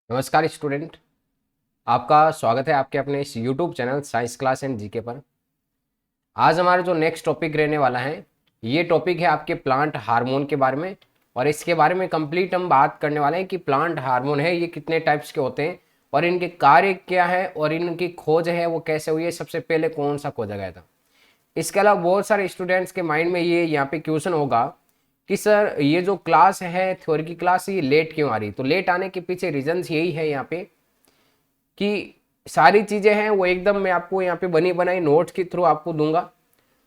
नमस्कार स्टूडेंट। आपका स्वागत है आपके अपने इस YouTube channel science class and GK पर। आज हमारा जो नेक्स्ट टॉपिक रहने वाला है, ये टॉपिक है आपके प्लांट हार्मोन के बारे में। और इसके बारे में कंप्लीट हम बात करने वाले हैं कि प्लांट हार्मोन है ये कितने टाइप्स के होते हैं और इनके कार्य क्या है और इनकी खोज है वो कैसे हुई है, सबसे पहले कौन सा खोजा गया था। इसके अलावा बहुत सारे स्टूडेंट्स के माइंड में ये यहाँ पे क्वेश्चन होगा कि सर ये जो क्लास है थ्योरी की क्लास, ये लेट क्यों आ रही। तो लेट आने के पीछे रीजंस यही है यहाँ पे कि सारी चीज़ें हैं वो एकदम मैं आपको यहाँ पे बनी बनाई नोट्स के थ्रू आपको दूंगा,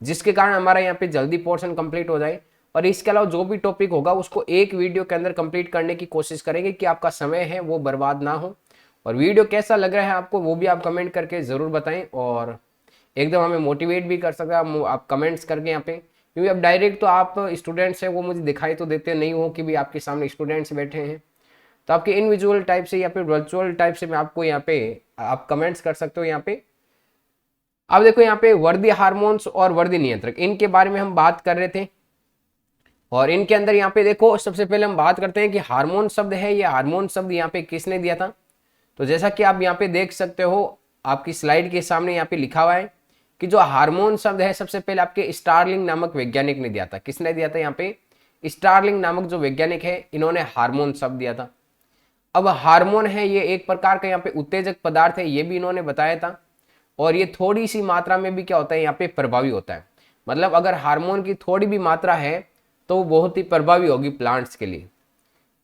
जिसके कारण हमारा यहाँ पे जल्दी पोर्शन कंप्लीट हो जाए। और इसके अलावा जो भी टॉपिक होगा उसको एक वीडियो के अंदर कंप्लीट करने की कोशिश करेंगे कि आपका समय है वो बर्बाद ना हो। और वीडियो कैसा लग रहा है आपको वो भी आप कमेंट करके ज़रूर बताएं और एकदम हमें मोटिवेट भी कर सकते हैं आप कमेंट्स करके यहाँ पे, क्योंकि अब डायरेक्ट तो आप स्टूडेंट्स हैं वो मुझे दिखाई तो देते नहीं हो कि भी आपके सामने स्टूडेंट्स बैठे हैं। तो आपके इनविजुअल टाइप से या फिर वर्चुअल टाइप से मैं आपको यहाँ पे आप कमेंट्स कर सकते हो। यहाँ पे अब देखो, यहाँ पे वर्दी हार्मोन्स और वर्दी नियंत्रक, इनके बारे में हम बात कर रहे थे। और इनके अंदर यहाँ पे देखो, सबसे पहले हम बात करते हैं कि हार्मोन शब्द है, ये हार्मोन शब्द यहाँ पे किसने दिया था। तो जैसा कि आप यहाँ पे देख सकते हो, आपकी स्लाइड के सामने यहाँ पे लिखा हुआ है कि जो हार्मोन शब्द है सबसे पहले आपके स्टार्लिंग नामक वैज्ञानिक ने दिया था। किसने दिया था? यहाँ पे स्टार्लिंग नामक जो वैज्ञानिक है, इन्होंने हार्मोन शब्द दिया था। अब हार्मोन है ये एक प्रकार का यहाँ पे उत्तेजक पदार्थ है, ये भी इन्होंने बताया था। और ये थोड़ी सी मात्रा में भी क्या होता है, यहाँ पे प्रभावी होता है। मतलब अगर हार्मोन की थोड़ी भी मात्रा है तो वो बहुत ही प्रभावी होगी प्लांट्स के लिए।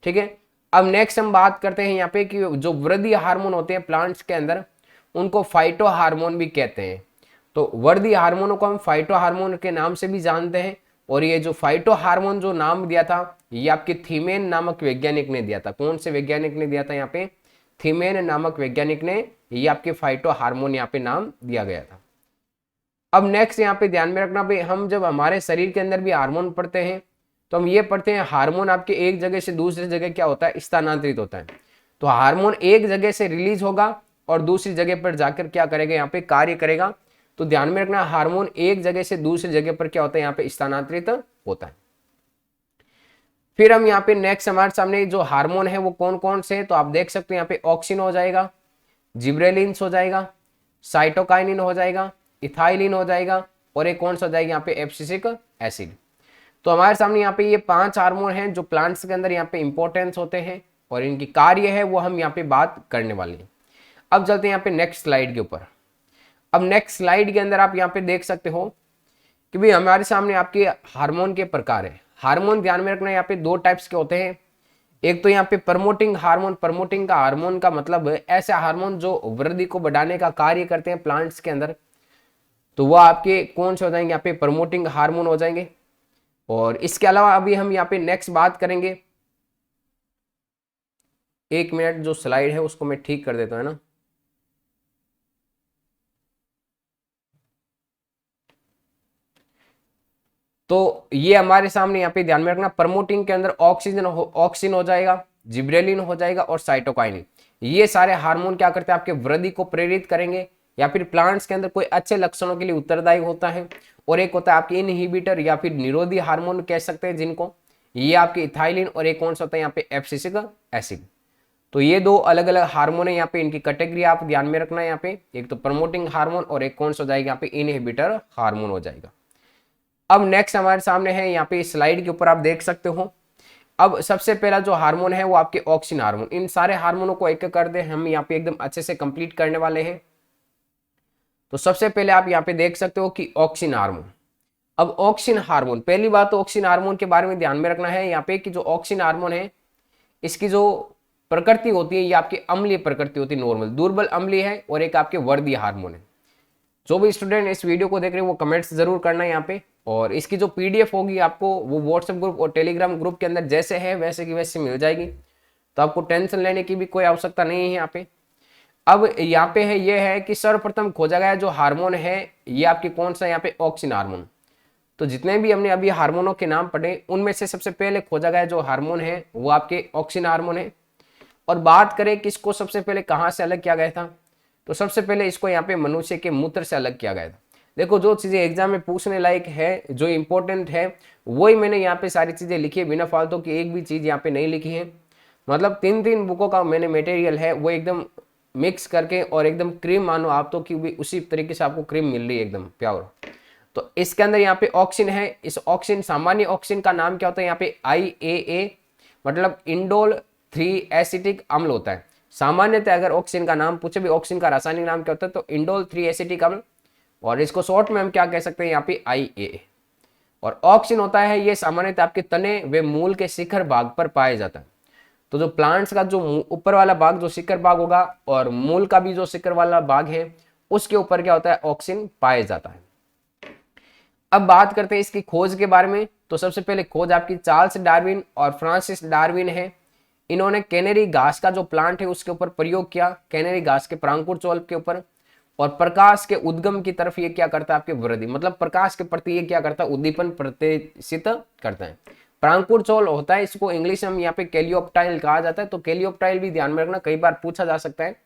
ठीक है। अब नेक्स्ट हम बात करते हैं यहाँ पे कि जो वृद्धि हार्मोन होते हैं प्लांट्स के अंदर, उनको फाइटो हार्मोन भी कहते हैं। तो वृद्धि हार्मोनों को हम फाइटो हार्मोन के नाम से भी जानते हैं। और ये जो फाइटो हार्मोन जो नाम दिया था, ये आपके थीमेन नामक वैज्ञानिक ने दिया था। कौन से वैज्ञानिक ने दिया था? यहाँ पे थीमेन नामक वैज्ञानिक ने ये आपके फाइटो हार्मोन यहाँ पे नाम दिया गया था। अब नेक्स्ट यहाँ पे ध्यान में रखना भाई, हम जब हमारे शरीर के अंदर भी हार्मोन पढ़ते हैं तो हम ये पढ़ते हैं हार्मोन आपके एक जगह से दूसरी जगह क्या होता है, स्थानांतरित होता है। तो हार्मोन एक जगह से रिलीज होगा और दूसरी जगह पर जाकर क्या करेगा, यहाँ पे कार्य करेगा। तो ध्यान में रखना, हार्मोन एक जगह से दूसरी जगह पर क्या होता है, यहाँ पे स्थानांतरित होता है। फिर हम यहाँ पे नेक्स्ट हमारे सामने जो हार्मोन है वो कौन कौन से है, तो आप देख सकते हो यहाँ पे ऑक्सिन हो जाएगा, जिब्रेलिन्स हो जाएगा, साइटोकाइनिन हो जाएगा, इथाइलिन हो जाएगा और एक कौन सा हो जाएगा यहाँ पे एब्सिसिक एसिड। तो हमारे सामने यहाँ पे ये 5 हार्मोन हैं जो प्लांट्स के अंदर यहाँ पे इंपॉर्टेंस होते हैं और इनकी कार्य है वो हम यहाँ पे बात करने वाले हैं। अब चलते हैं यहाँ पे नेक्स्ट स्लाइड के ऊपर। अब नेक्स्ट स्लाइड के अंदर आप यहाँ पे देख सकते हो कि भाई हमारे सामने आपके हार्मोन के प्रकार है। हार्मोन ध्यान में रखना, यहाँ पे 2 टाइप्स के होते हैं। एक तो यहाँ पे प्रमोटिंग हार्मोन। प्रमोटिंग का हार्मोन का मतलब ऐसे हार्मोन जो वृद्धि को बढ़ाने का कार्य करते हैं प्लांट्स के अंदर, तो वो आपके कौन से हो जाएंगे, यहाँ पे प्रमोटिंग हार्मोन हो जाएंगे। और इसके अलावा अभी हम यहाँ पे नेक्स्ट बात करेंगे, 1 मिनट जो स्लाइड है उसको मैं ठीक कर देता हूँ, है ना। तो ये हमारे सामने यहाँ पे ध्यान में रखना, प्रमोटिंग के अंदर ऑक्सीजन हो जाएगा, जिब्रेलिन हो जाएगा और साइटोकाइनिन। ये सारे हार्मोन क्या करते हैं, आपके वृद्धि को प्रेरित करेंगे या फिर प्लांट्स के अंदर कोई अच्छे लक्षणों के लिए उत्तरदायी होता है। और एक होता है आपके इनहिबिटर या फिर निरोधी हार्मोन कह सकते हैं जिनको, ये आपके इथाइलिन और एक कौन सा होता है यहाँ पे एब्सिसिक एसिड। तो ये 2 अलग अलग हार्मोन है, यहाँ पे इनकी कैटेगरी आप ध्यान में रखना है। यहाँ पे एक तो प्रमोटिंग हार्मोन और एक कौन सा हो जाएगा, यहाँ पे इनहिबिटर हार्मोन हो जाएगा। अब नेक्स्ट हमारे सामने है यहाँ पे स्लाइड के ऊपर आप देख सकते हो। अब सबसे पहला जो हार्मोन है वो आपके ऑक्सिन हार्मोन। इन सारे हार्मोनों को एक एक कर दे, हम यहाँ पे एकदम अच्छे से कंप्लीट करने वाले हैं। तो सबसे पहले आप यहाँ पे देख सकते हो कि ऑक्सिन हार्मोन। अब ऑक्सिन हार्मोन, पहली बात तो ऑक्सिन हार्मोन के बारे में ध्यान में रखना है यहाँ पे कि जो ऑक्सिन हार्मोन है इसकी जो प्रकृति होती है ये आपकी अम्लीय प्रकृति होती है, नॉर्मल दुर्बल अम्लीय है। और एक आपके वर्दी हार्मोन है। जो भी स्टूडेंट इस वीडियो को देख रहे हैं वो कमेंट्स जरूर करना है यहाँ पे। और इसकी जो पीडीएफ होगी आपको वो व्हाट्सएप ग्रुप और टेलीग्राम ग्रुप के अंदर जैसे है वैसे की वैसे मिल जाएगी। तो आपको टेंशन लेने की भी कोई आवश्यकता नहीं है यहाँ पे। अब यहाँ पे है ये है कि सर्वप्रथम खोजा गया जो हार्मोन है ये आपके कौन सा, यहाँ पे ऑक्सिन हार्मोन। तो जितने भी हमने अभी हार्मोनों के नाम पढ़े उनमें से सबसे पहले खोजा गया जो हार्मोन है वो आपके ऑक्सिन हार्मोन है। और बात करें कि इसको सबसे पहले कहाँ से अलग किया गया था, तो सबसे पहले इसको यहाँ पे मनुष्य के मूत्र से अलग किया गया था। देखो जो चीजें एग्जाम में पूछने लायक है, जो इंपॉर्टेंट है, वही मैंने यहाँ पे सारी चीजें लिखी है, बिना फालतू की एक भी चीज यहाँ पे नहीं लिखी है। मतलब 3 बुकों का मैंने मटेरियल है वो एकदम मिक्स करके और एकदम क्रीम मानो आप तो कि भी उसी तरीके से आपको क्रीम मिल रही है एकदम प्योर। तो इसके अंदर यहाँ पे ऑक्सिन है। इस ऑक्सिन, सामान्य ऑक्सिन का नाम क्या होता है यहाँ पे IAA, मतलब इंडोल 3 एसिटिक अम्ल होता है। सामान्यतः अगर ऑक्सिन का नाम पूछे भी ऑक्सिन का रासायनिक नाम क्या होता है तो इंडोल 3 एसिटिक अम्ल, और इसको शॉर्ट में हम क्या कह सकते हैं यहाँ पे IAA। और ऑक्सिन होता है ये सामान्यतः आपके तने व मूल के शिखर भाग पर पाया जाता है। तो जो प्लांट्स का जो ऊपर वाला भाग जो शिखर भाग होगा और मूल का भी जो शिखर वाला भाग है उसके ऊपर क्या होता है, ऑक्सिन पाया जाता है। अब बात करते हैं इसकी खोज के बारे में। तो सबसे पहले खोज आपकी चार्ल्स डार्विन और फ्रांसिस डार्विन है। इन्होंने कैनेरी घास का जो प्लांट है उसके ऊपर प्रयोग किया, कैनेरी घास के परांकुर चौल के ऊपर, और प्रकाश के उद्गम की तरफ ये क्या करता है आपके वृद्धि, मतलब प्रकाश के प्रति ये क्या करता है, उद्दीपन प्रदर्शित करता है। परांकुर चौल होता है, इसको इंग्लिश में हम यहाँ पे कैलियोप्टाइल कहा जाता है। तो कैलियोप्टाइल भी ध्यान में रखना, कई बार पूछा जा सकता है।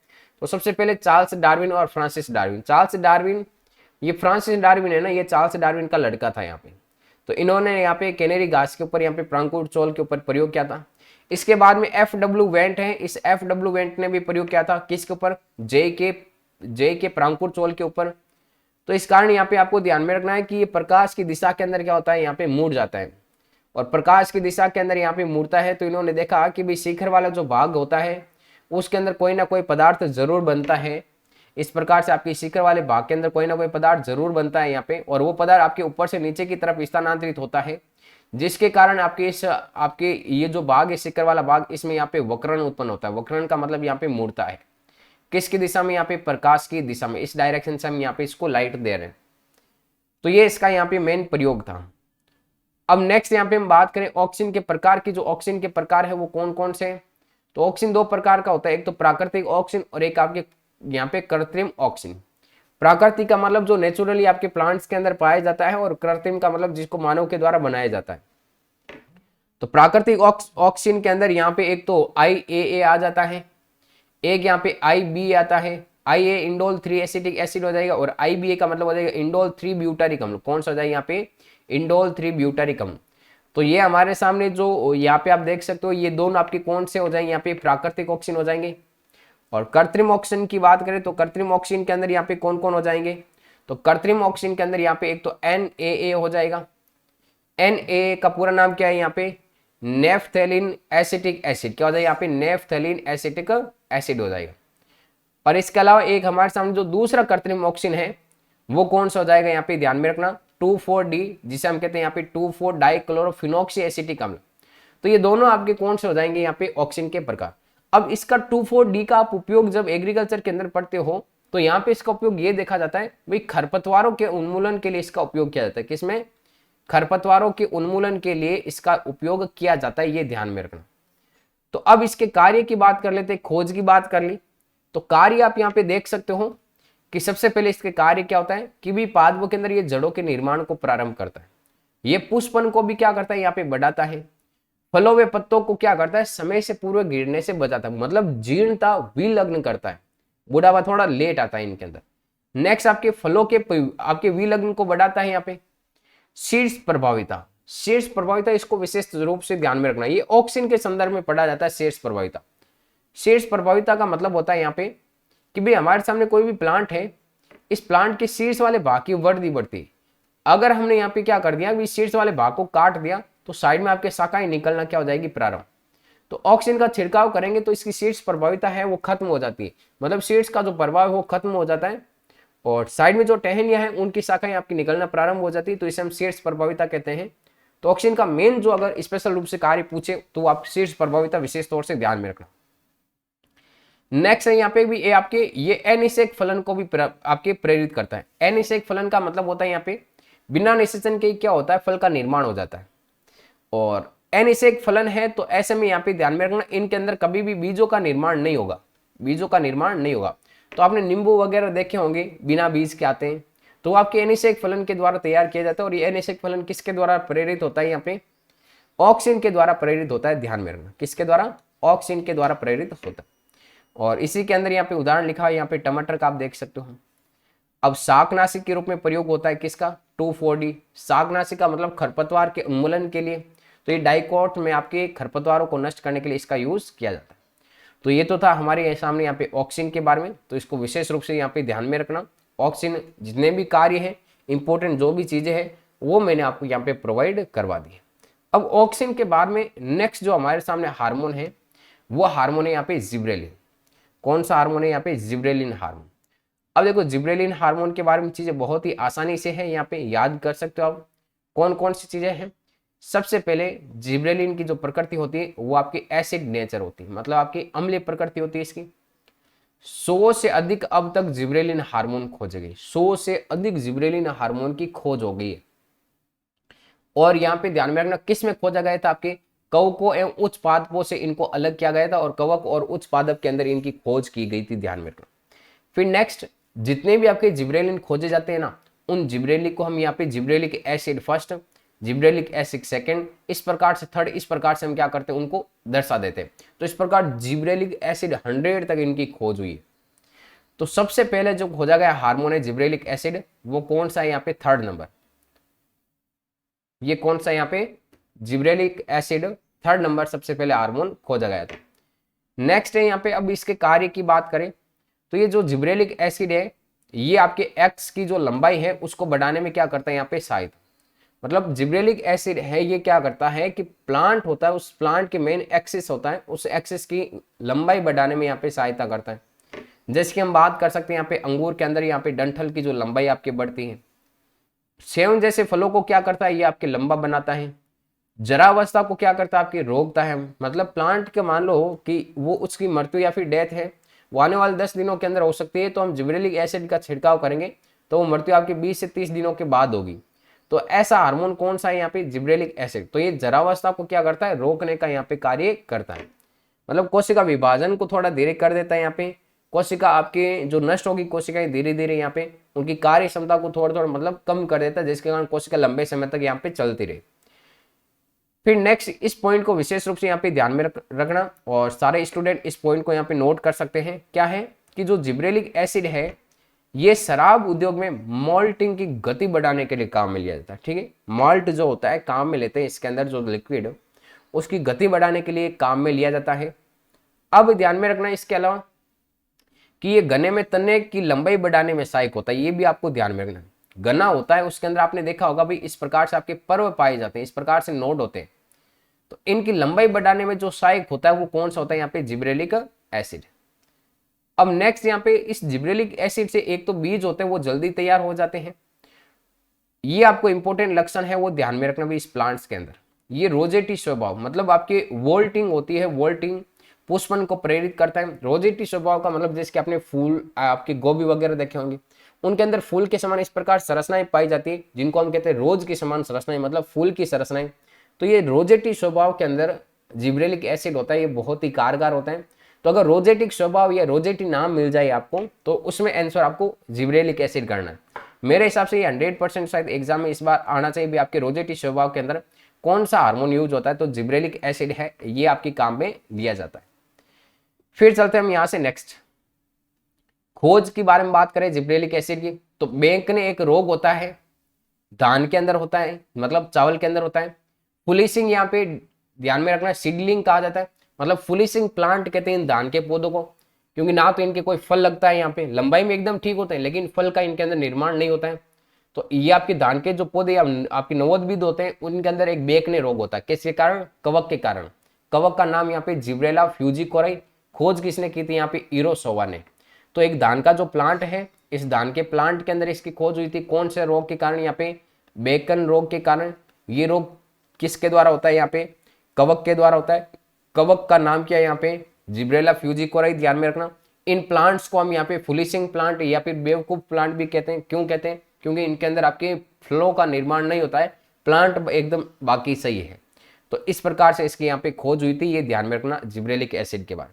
तो सबसे पहले चार्ल्स डार्विन और फ्रांसिस डार्विन। चार्ल्स डार्विन, ये फ्रांसिस डार्विन है ना, ये चार्ल्स डार्विन का लड़का था यहाँ पे। तो इन्होंने यहाँ पे कैनेरी घास के ऊपर, यहाँ पे परांकुर चौल के ऊपर प्रयोग किया था। इसके बाद में FW वेंट है, इस FW वेंट ने भी प्रयोग किया था किसके ऊपर, जे के परांकुर चौल के ऊपर। तो इस कारण यहाँ पे आपको ध्यान में रखना है कि ये प्रकाश की दिशा के अंदर क्या होता है, यहाँ पे मुड़ जाता है, और प्रकाश की दिशा के अंदर यहाँ पे मुड़ता है। तो इन्होंने देखा कि भाई शिखर वाला जो भाग होता है उसके अंदर कोई ना कोई पदार्थ जरूर बनता है। इस प्रकार से आपके शिखर वाले भाग के अंदर कोई ना कोई पदार्थ जरूर बनता है यहाँ पे, और वो पदार्थ आपके ऊपर से नीचे की तरफ स्थानांतरित होता है, जिसके कारण आपके ये जो भाग है शिखर वाला भाग, इसमें यहाँ पे वक्रण उत्पन्न होता है। वक्रण का मतलब यहाँ पे मुड़ता है, किसकी दिशा में, यहाँ पे प्रकाश की दिशा में। इस डायरेक्शन से हम यहाँ पे इसको लाइट दे रहे हैं। तो ये इसका यहाँ पे मेन प्रयोग था। अब नेक्स्ट यहाँ पे हम बात करें ऑक्सीजन के प्रकार की। जो ऑक्सीजन के प्रकार है वो कौन कौन से हैं। तो ऑक्सीजन 2 प्रकार का होता है, एक तो प्राकृतिक ऑक्सीजन और एक आपके यहाँ पे कृत्रिम ऑक्सीजन। प्राकृतिक का मतलब जो नेचुरली आपके प्लांट्स के अंदर पाया जाता है, और कृत्रिम का मतलब जिसको मानव के द्वारा बनाया जाता है। तो प्राकृतिक ऑक्सीजन के अंदर यहाँ पे एक तो IAA आ जाता है, एक यहाँ पे IB आता है। IA इंडोल 3 एसिटिक एसिड हो जाएगा, और IBA का मतलब हो जाएगा इंडोल 3 ब्यूटारिक अम्ल। कौन सा हो जाएगा यहाँ पे, इंडोल 3 ब्यूटारिक अम्ल। तो ये हमारे सामने जो यहाँ पे आप देख सकते हो, ये दोनों आपके कौन से हो जाएंगे, यहाँ पे प्राकृतिक ऑक्सीजन हो जाएंगे। और कृत्रिम ऑक्सीजन की बात करें तो कृत्रिम ऑक्सीजन के अंदर यहाँ पे कौन कौन हो जाएंगे। तो कृत्रिम ऑक्सीजन के अंदर यहाँ पे एक तो NAA हो जाएगा। NAA का पूरा नाम क्या है यहाँ पे, नेफ्थेलिन एसिटिक एसिड। क्या हो जाएगा यहाँ पे, नेफ्थेलिन एसिटिक एसिड हो जाएगा। और इसके अलावा एक हमारे सामने जो दूसरा कृत्रिम ऑक्सीजन है वो कौन सा हो जाएगा, यहाँ पे ध्यान में रखना, 2,4-D, जिसे हम कहते हैं यहाँ पे 2,4-डाइक्लोरोफिनॉक्सी एसिटिक अम्ल। तो ये दोनों आपके कौन से हो जाएंगे यहाँ पे, ऑक्सीजन के प्रकार। अब इसका 2,4-D का आप उपयोग जब एग्रीकल्चर के अंदर पढ़ते हो तो यहाँ पे इसका उपयोग ये देखा जाता है, भाई खरपतवारों के उन्मूलन के लिए इसका उपयोग किया जाता है। किसमें, खरपतवारों के उन्मूलन के लिए इसका उपयोग किया जाता है, ये ध्यान में रखना। तो अब इसके कार्य की बात कर लेते हैं, खोज की बात कर ली। तो कार्य आप यहाँ पे देख सकते हो कि सबसे पहले इसके कार्य क्या होता है कि भी पादपों के अंदर ये जड़ों के निर्माण को प्रारंभ करता है, ये पुष्पन को भी क्या करता है यहाँ पे बढ़ाता है, फलों व पत्तों को क्या करता है, समय से पूर्व गिरने से बचाता है, मतलब जीर्णता विलग्न करता है, बुढ़ापा थोड़ा लेट आता है इनके अंदर। नेक्स्ट आपके फलों के आपके विलग्न को बढ़ाता है यहाँ पे। शीर्ष प्रभाविता, शीर्ष प्रभाविता इसको विशेष रूप से ध्यान में रखना, ये ऑक्सीजन के संदर्भ में पढ़ा जाता है शीर्ष प्रभाविता। शीर्ष प्रभाविता का मतलब होता है यहाँ पे कि भाई हमारे सामने कोई भी प्लांट है, इस प्लांट के शीर्ष वाले भाग की वृद्धि बढ़ती। अगर हमने यहाँ पे क्या कर दिया, शीर्ष वाले भाग को काट दिया तो साइड में आपके शाखाएं निकलना क्या हो जाएगी, प्रारंभ। तो ऑक्सीजन का छिड़काव करेंगे तो इसकी शीर्ष प्रभाविता है वो खत्म हो जाती है, मतलब शीर्ष का जो प्रभाव है वो खत्म हो जाता है, और साइड में जो टहनियां हैं उनकी शाखाएं आपकी निकलना प्रारंभ हो जाती है। तो इसे हम शीर्ष प्रभाविता कहते हैं। तो ऑक्सीजन का मेन जो अगर स्पेशल रूप से कार्य पूछे तो आप शीर्ष प्रभाविता विशेष तौर से ध्यान में रखना। नेक्स्ट है यहाँ पे भी आपके ये अनिषेक फलन को भी आपके प्रेरित करता है। अनिषेक फलन का मतलब होता है यहाँ पे बिना निषेचन के क्या होता है, फल का निर्माण हो जाता है। और अनिषेक फलन है तो ऐसे में यहाँ पे ध्यान में रखना, इनके अंदर कभी भी बीजों का निर्माण नहीं होगा, बीजों का निर्माण नहीं होगा। तो आपने नींबू वगैरह देखे होंगे बिना बीज के आते हैं, तो आपके अनिषेक फलन के द्वारा तैयार किया जाता है। और ये अनिषेक फलन किसके द्वारा प्रेरित होता है, यहाँ पे ऑक्सीजन के द्वारा प्रेरित होता है, ध्यान में रखना, किसके द्वारा, ऑक्सीजन के द्वारा प्रेरित होता है। और इसी के अंदर यहाँ पे उदाहरण लिखा है, यहाँ पे टमाटर का आप देख सकते हो। अब शाकनाशी के रूप में प्रयोग होता है किसका, 2,4-D। शाकनाशी का मतलब खरपतवार के उन्मूलन के लिए। तो ये डाइकोट में आपके खरपतवारों को नष्ट करने के लिए इसका यूज किया जाता है। तो ये तो था हमारे सामने यहाँ पे ऑक्सिन के बारे में, तो इसको विशेष रूप से यहाँ पे ध्यान में रखना। ऑक्सिन जितने भी कार्य है, इंपॉर्टेंट जो भी चीजें हैं, वो मैंने आपको यहाँ पे प्रोवाइड करवा दी है। अब ऑक्सिन के बाद में नेक्स्ट जो हमारे सामने हार्मोन है, वो हार्मोन है यहाँ पे जिब्रेलिन। कौन सा हार्मोन है यहाँ पे? Gibberellin hormone. अब देखो जिब्रेलिन हार्मोन के बारे में चीजें बहुत ही आसानी से है, यहाँ पे याद कर सकते हो आप। कौन कौन सी चीजें हैं? सबसे पहले जिब्रेलिन की जो प्रकृति होती है वो आपकी एसिड नेचर होती है, मतलब आपकी अम्लीय प्रकृति होती है इसकी। 100 से अधिक अब तक जिब्रेलिन हार्मोन खोजे गए, 100 से अधिक जिब्रेलिन हार्मोन की खोज हो गई है। और यहाँ पे ध्यान में रखना किस में खोजा गया था? आपके कवकों एवं उच्च पादपों से इनको अलग किया गया था और कवक और उच्च पादप के अंदर इनकी खोज की गई थी, ध्यान में रखना। फिर नेक्स्ट जितने भी आपके जिब्रेलिन खोजे जाते हैं ना, उन जिब्रेलिक को हम यहाँ पे gibberellic acid first, gibberellic acid second, इस प्रकार से थर्ड, इस प्रकार से हम क्या करते हैं उनको दर्शा देते हैं। तो इस प्रकार जिब्रेलिक एसिड 100 तक इनकी खोज हुई है। तो सबसे पहले जो खोजा गया हार्मोन है जिब्रेलिक एसिड, वो कौन सा है यहाँ पे? 3rd number. ये कौन सा यहाँ पे? जिब्रेलिक एसिड 3rd नंबर सबसे पहले हार्मोन खोजा गया था। नेक्स्ट है यहाँ पे, अब इसके कार्य की बात करें तो ये जो जिब्रेलिक एसिड है, ये आपके एक्स की जो लंबाई है उसको बढ़ाने में क्या करता है यहाँ पे? सहायता। मतलब जिब्रेलिक एसिड है, ये क्या करता है कि प्लांट होता है, उस प्लांट के मेन एक्सिस होता है, उस एक्सिस की लंबाई बढ़ाने में यहाँ पे सहायता करता है। जैसे कि हम बात कर सकते हैं यहाँ पे अंगूर के अंदर यहाँ पे डंठल की जो लंबाई आपकी बढ़ती है। सेवन जैसे फलों को क्या करता है? ये आपके लंबा बनाता है। जरावस्था को क्या करता है? आपकी रोकता है। मतलब प्लांट के मान लो कि वो उसकी मृत्यु या फिर डेथ है, वो आने वाले 10 दिनों के अंदर हो सकती है, तो हम जिब्रेलिक एसिड का छिड़काव करेंगे तो वो मृत्यु आपकी 20 से 30 दिनों के बाद होगी। तो ऐसा हार्मोन कौन सा है यहाँ पे? Gibberellic acid. तो ये जरावस्था को क्या करता है? रोकने का यहाँ पे कार्य करता है। मतलब कोशिका विभाजन को थोड़ा धीरे कर देता है यहाँ पे। कोशिका आपके जो नष्ट होगी कोशिकाएं धीरे धीरे यहाँ पे उनकी कार्य क्षमता को थोड़ा थोड़ा मतलब कम कर देता है, जिसके कारण कोशिका लंबे समय तक यहाँ पे चलती रहे। फिर नेक्स्ट इस पॉइंट को विशेष रूप से यहाँ पे ध्यान में रखना और सारे स्टूडेंट इस पॉइंट को यहाँ पे नोट कर सकते हैं। क्या है कि जो जिब्रेलिक एसिड है ये शराब उद्योग में मॉल्टिंग की गति बढ़ाने के लिए काम में लिया जाता है। ठीक है, मॉल्ट जो होता है काम में लेते हैं, इसके अंदर जो लिक्विड उसकी गति बढ़ाने के लिए काम में लिया जाता है। अब ध्यान में रखना इसके अलावा कि ये गन्ने में तने की लंबाई बढ़ाने में सहायक होता है, ये भी आपको ध्यान में रखना। गन्ना होता है उसके अंदर आपने देखा होगा भाई, इस प्रकार से आपके पर्व पाए जाते हैं, इस प्रकार से नोड होते हैं, तो इनकी लंबाई बढ़ाने में जो सहायक होता है वो कौन सा होता है? यहाँ पे जिब्रेलिक एसिड। अब नेक्स्ट यहाँ पे इस जिब्रेलिक एसिड से एक तो बीज होते हैं वो जल्दी तैयार हो जाते हैं, ये आपको इंपॉर्टेंट लक्षण है वो ध्यान में रखना भी इस प्लांट्स के अंदर। ये रोजेटी स्वभाव, मतलब आपके वोल्टिंग होती है, वोल्टिंग पुष्पन को प्रेरित करता है। रोजेटी स्वभाव का मतलब जैसे कि आपने फूल आपके गोभी वगैरह देखे होंगे, उनके अंदर फूल के समान इस प्रकार संरचनाएं पाई जाती है जिनको हम कहते हैं रोज के समान संरचनाएं, मतलब फूल की संरचनाएं। तो ये रोजेटी स्वभाव के अंदर जिब्रेलिक एसिड होता है, ये बहुत ही कारगर होता है। तो अगर रोजेटिक स्वभाव या रोजेटी नाम मिल जाए आपको तो उसमें आंसर आपको जिब्रेलिक एसिड करना है। मेरे हिसाब से ये 100% शायद एग्जाम में इस बार आना चाहिए भी, आपके रोजेटी स्वभाव के अंदर कौन सा हार्मोन यूज होता है, तो जिब्रेलिक एसिड है, ये आपके काम में लिया जाता है। फिर चलते हैं हम यहाँ से नेक्स्ट खोज के बारे में बात करें जिब्रेलिक एसिड की, तो बैंक ने एक रोग होता है, धान के अंदर होता है, मतलब चावल के अंदर होता है। फुलिसिंग यहाँ पे ध्यान में रखना, सीडलिंग कहा जाता है, मतलब फुलिसिंग प्लांट कहते हैं इन धान के पौधों को, क्योंकि ना तो इनके कोई फल लगता है, यहाँ पे लंबाई में एकदम ठीक होते हैं लेकिन फल का इनके अंदर निर्माण नहीं होता है। तो ये आपके धान के जो पौधे आपके नवोद्भिद होते हैं उनके अंदर एक बेकने रोग होता है। किसके कारण? कवक के कारण। कवक का नाम यहाँ पे जिब्रेला फ्यूजिकोराई, खोज किसने की थी? यहाँ पे इरोसोवा ने। तो एक धान का जो प्लांट है, इस धान के प्लांट के अंदर इसकी खोज हुई थी, कौन से रोग के कारण? यहाँ पे बेकन रोग के कारण। ये रोग किसके द्वारा होता है? यहाँ पे कवक के द्वारा होता है। कवक का नाम क्या है? यहाँ पे जिब्रेला फ्यूजिकोराई, ध्यान में रखना। इन प्लांट्स को हम यहाँ पे फुलिसिंग प्लांट या फिर बेवकूफ प्लांट भी कहते हैं। क्यों कहते हैं? क्योंकि इनके अंदर आपके फ्लो का निर्माण नहीं होता है, प्लांट एकदम बाकी सही है। तो इस प्रकार से इसकी यहाँ पे खोज हुई थी, ये ध्यान में रखना जिब्रेलिक एसिड के बाद।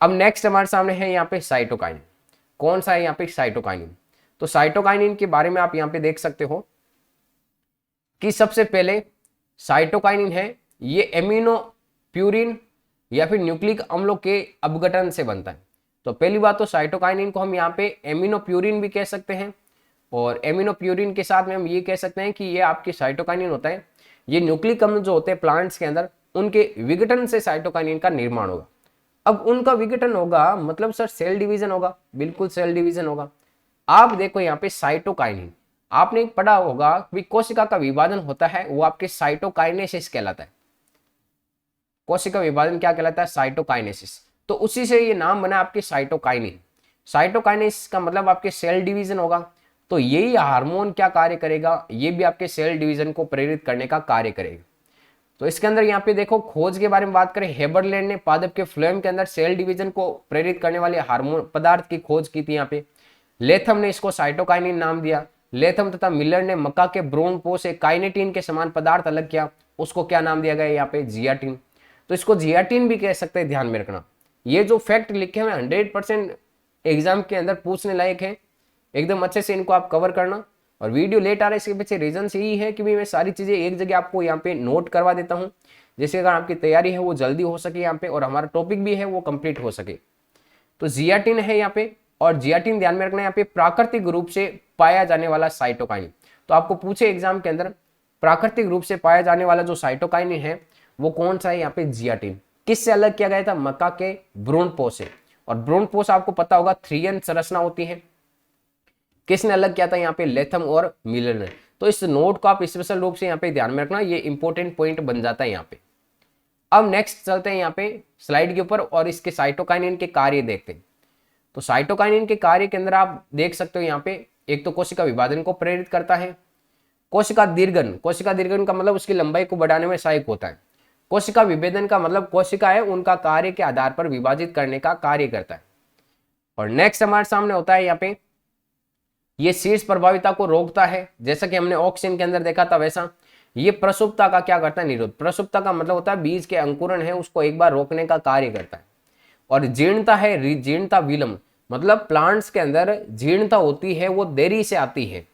अब नेक्स्ट हमारे सामने है यहाँ पे साइटोकाइनिन। कौन सा है यहाँ पे? साइटोकाइनिन। तो साइटोकाइनिन के बारे में आप यहाँ पे देख सकते हो कि सबसे पहले साइटोकाइनिन है, ये एमिनो प्यूरिन या फिर न्यूक्लिक अम्लों के अपघटन से बनता है। तो पहली बात तो साइटोकाइनिन को हम यहाँ पे एमिनो प्यूरिन भी कह सकते हैं, और एमिनो प्यूरिन के साथ में हम ये कह सकते हैं कि ये आपके साइटोकाइनिन होता है, ये न्यूक्लिक अम्ल जो होते हैं प्लांट्स के अंदर, उनके विघटन से साइटोकाइनिन का निर्माण होगा। अब उनका विघटन होगा मतलब सर सेल डिवीजन होगा, बिल्कुल सेल डिवीजन होगा। आप देखो यहाँ पे साइटोकाइनिन, आपने पढ़ा होगा कि कोशिका का विभाजन होता है वो आपके साइटोकाइनेसिस कहलाता है। कोशिका विभाजन क्या कहलाता है? साइटोकाइनेसिस। तो उसी से ये नाम बना आपके साइटोकाइनिन। साइटोकाइनेसिस का मतलब आपके सेल डिवीजन होगा। तो यही हार्मोन क्या कार्य करेगा? ये भी आपके सेल डिवीजन को प्रेरित करने का कार्य करेगा। तो इसके अंदर यहाँ पे देखो खोज के बारे में बात करें, हेबरलैंड ने पादप के फ्लोएम के अंदर सेल डिवीजन को प्रेरित करने वाले हार्मोन पदार्थ की खोज की थी। यहाँ पे लेथम ने इसको साइटोकाइनिन नाम दिया। लेथम तथा मिलर ने मक्का के भ्रूण पोष से काइनेटिन के समान पदार्थ अलग किया, उसको क्या नाम दिया गया यहाँ पे? जियाटिन। तो इसको जियाटिन भी कह सकते हैं, ध्यान में रखना। ये जो फैक्ट लिखे हुए 100% एग्जाम के अंदर पूछने लायक है, एकदम अच्छे से इनको आप कवर करना। और वीडियो लेट आ रहा है इसके पीछे रीजन यही है कि मैं सारी चीजें एक जगह आपको यहाँ पे नोट करवा देता हूँ, जिसके कारण आपकी तैयारी है वो जल्दी हो सके यहाँ पे, और हमारा टॉपिक भी है वो कंप्लीट हो सके। तो जियाटिन है यहाँ पे, और जियाटिन ध्यान में रखना यहाँ पे प्राकृतिक रूप से पाया जाने वाला साइटोकाइनिन। तो आपको पूछे एग्जाम के अंदर प्राकृतिक रूप से पाया जाने वाला जो साइटोकाइनिन है वो कौन सा है? यहाँ पे जियाटिन। किससे अलग किया गया था? मक्का के भ्रूणपोष से। और भ्रूणपोष आपको पता होगा 3N संरचना होती है। किसने अलग किया था? यहाँ पे लेथम और मिलर ने। तो इस नोट को आप स्पेशल रूप से यहाँ पे ध्यान में रखना, ये इंपॉर्टेंट पॉइंट बन जाता है यहाँ पे। अब नेक्स्ट चलते हैं यहाँ पे स्लाइड के ऊपर और इसके साइटोकाइनिन के कार्य देखते हैं। तो साइटोकाइनिन के कार्य के अंदर आप देख सकते हो यहाँ पे एक तो कोशिका विभाजन को प्रेरित करता है, कोशिका दीर्घन, कोशिका दीर्घन का मतलब उसकी लंबाई को बढ़ाने में सहायक होता है, कोशिका विभेदन का मतलब कोशिका है उनका कार्य के आधार पर विभाजित करने का कार्य करता है। और नेक्स्ट हमारे सामने होता है यहाँ पे ये शीर्ष प्रभाविता को रोकता है, जैसा कि हमने ऑक्सीजन के अंदर देखा था वैसा। ये प्रसुप्ता का क्या करता है? निरोध। प्रसुप्ता का मतलब होता है बीज के अंकुरण है उसको एक बार रोकने का कार्य करता है। और जीर्णता है, जीर्णता विलंब, मतलब प्लांट्स के अंदर जीर्णता होती है वो देरी से आती है।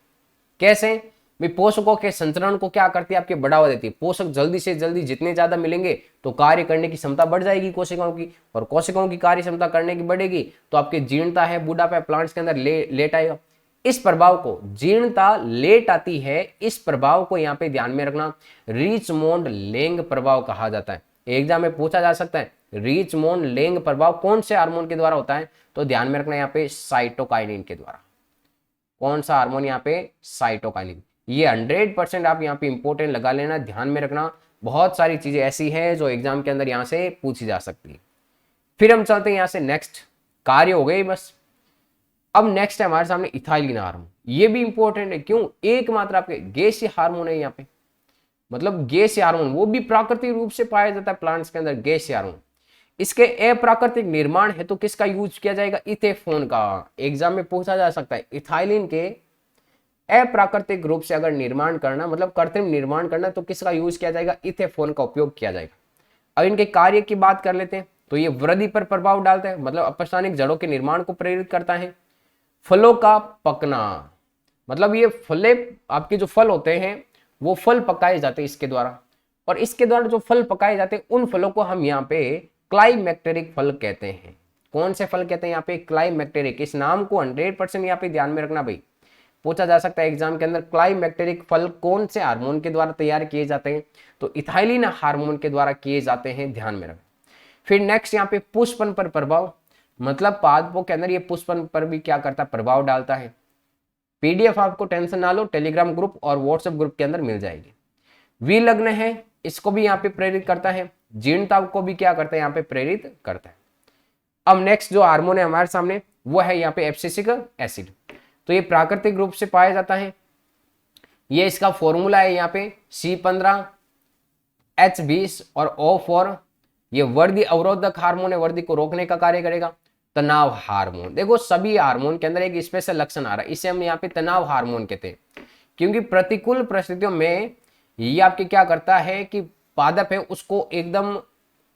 कैसे? भी पोषकों के संचरण को क्या करती है? आपके बढ़ावा देती है। पोषक जल्दी से जल्दी जितने ज्यादा मिलेंगे तो कार्य करने की क्षमता बढ़ जाएगी कोशिकाओं की, और कोशिकाओं की कार्य क्षमता करने की बढ़ेगी तो आपकी जीर्णता है, बुढ़ापा प्लांट्स के अंदर लेट आएगा। इस प्रभाव को, जीर्णता लेट आती है, इस प्रभाव को यहाँ पे ध्यान में रखना रीचमोंड लेंग प्रभाव कहा जाता है। एग्जाम में पूछा जा सकता है रीचमोंड लेंग प्रभाव कौन से हार्मोन के द्वारा होता है? तो ध्यान में रखना यहाँ पे साइटोकाइनिन के द्वारा। कौन सा हार्मोन? यहाँ पे साइटोकाइनिन। ये 100% आप यहाँ पे इंपॉर्टेंट लगा लेना, ध्यान में रखना। बहुत सारी चीजें ऐसी हैं जो एग्जाम के अंदर यहाँ से पूछी जा सकती है। फिर हम चलते हैं यहाँ से नेक्स्ट, कार्य हो गए बस। अब नेक्स्ट है हमारे सामने इथाइलिन हार्मोन। ये भी इंपॉर्टेंट है, क्यों? एकमात्र आपके गैसीय हार्मोन है यहाँ पे, मतलब गैसीय हार्मोन, वो भी प्राकृतिक रूप से पाया जाता है प्लांट्स के अंदर गैसीय हार्मोन। इसके अप्राकृतिक निर्माण है तो किसका यूज किया जाएगा? इथेफोन का। एग्जाम में पूछा जा सकता है इथाइलिन के अप्राकृतिक रूप से अगर निर्माण करना, मतलब कृत्रिम निर्माण करना, तो किसका यूज किया जाएगा? इथेफोन का उपयोग किया जाएगा। अब इनके कार्य की बात कर लेते हैं। तो ये वृद्धि पर प्रभाव डालता है, मतलब अपस्थानिक जड़ों के निर्माण को प्रेरित करता है। फलों का पकना, मतलब ये फले, आपके जो फल होते हैं वो फल पकाए जाते हैं इसके द्वारा, और इसके द्वारा जो फल पकाए जाते हैं उन फलों को हम यहाँ पे क्लाइमेक्टेरिक फल कहते हैं। कौन से फल कहते हैं यहाँ पे? क्लाइमेक्टेरिक। इस नाम को 100% यहाँ पे ध्यान में रखना भाई, पूछा जा सकता है एग्जाम के अंदर क्लाइमेक्टेरिक फल कौन से हार्मोन के द्वारा तैयार किए जाते हैं? तो इथाइलिन हार्मोन के द्वारा किए जाते हैं, ध्यान में रखें। फिर नेक्स्ट यहाँ पे पुष्पन पर प्रभाव, मतलब पादपों के अंदर ये पुष्पन पर भी क्या करता है? प्रभाव डालता है। पीडीएफ आपको टेंशन ना लो, टेलीग्राम ग्रुप और व्हाट्सएप ग्रुप के अंदर मिल जाएगी। विलग्न है, इसको भी यहाँ पे प्रेरित करता है। जीर्णता को भी क्या करता है? यहाँ पे प्रेरित करता है। अब नेक्स्ट जो हार्मोन है हमारे सामने वो है यहाँ पे एब्सिसिक एसिड। तो ये प्राकृतिक रूप से पाया जाता है। ये इसका फॉर्मूला है यहाँ पे C15 H20 और O4। ये वर्दी अवरोधक हार्मोन है, वर्दी को रोकने का कार्य करेगा। तनाव हार्मोन, देखो सभी हार्मोन के अंदर एक स्पेशल लक्षण आ रहा है, इसे हम यहाँ पे तनाव हार्मोन कहते हैं, क्योंकि प्रतिकूल परिस्थितियों में ये आपके क्या करता है कि पादप है उसको एकदम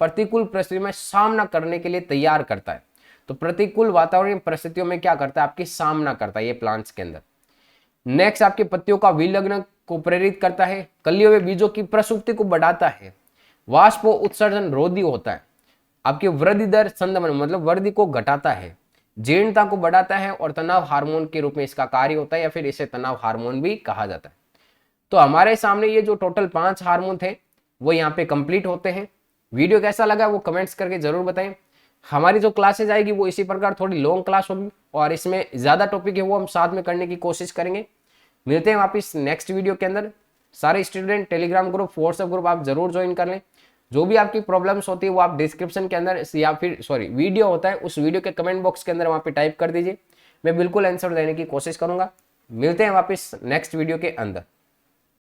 प्रतिकूल परिस्थितियों में सामना करने के लिए तैयार करता है। तो प्रतिकूल वातावरण परिस्थितियों में क्या करता है? आपकी सामना करता है ये प्लांट्स के अंदर। नेक्स्ट आपके पत्तियों का विलग्न को प्रेरित करता है। कलियों में बीजों की प्रसुप्ति को बढ़ाता है। वाष्प उत्सर्जन रोधी होता है। आपकी वृद्धि दर संदमन, मतलब वृद्धि को घटाता है। जीर्णता को बढ़ाता है और तनाव हार्मोन के रूप में इसका कार्य होता है, या फिर इसे तनाव हार्मोन भी कहा जाता है। तो हमारे सामने ये जो टोटल 5 हार्मोन थे वो यहाँ पे कंप्लीट होते हैं। वीडियो कैसा लगा वो कमेंट्स करके जरूर बताएं। हमारी जो क्लासेज आएगी वो इसी प्रकार थोड़ी लॉन्ग क्लास होगी और इसमें ज़्यादा टॉपिक है वो हम साथ में करने की कोशिश करेंगे। मिलते हैं वापस नेक्स्ट वीडियो के अंदर। सारे student Telegram group, WhatsApp group आप जरूर ज्वाइन कर लें। जो भी आपकी प्रॉब्लम्स होती है वो आप डिस्क्रिप्शन के अंदर या फिर वीडियो होता है उस वीडियो के कमेंट बॉक्स के अंदर वहाँ पे टाइप कर दीजिए, मैं बिल्कुल आंसर देने की कोशिश करूँगा। मिलते हैं वापस नेक्स्ट वीडियो के अंदर।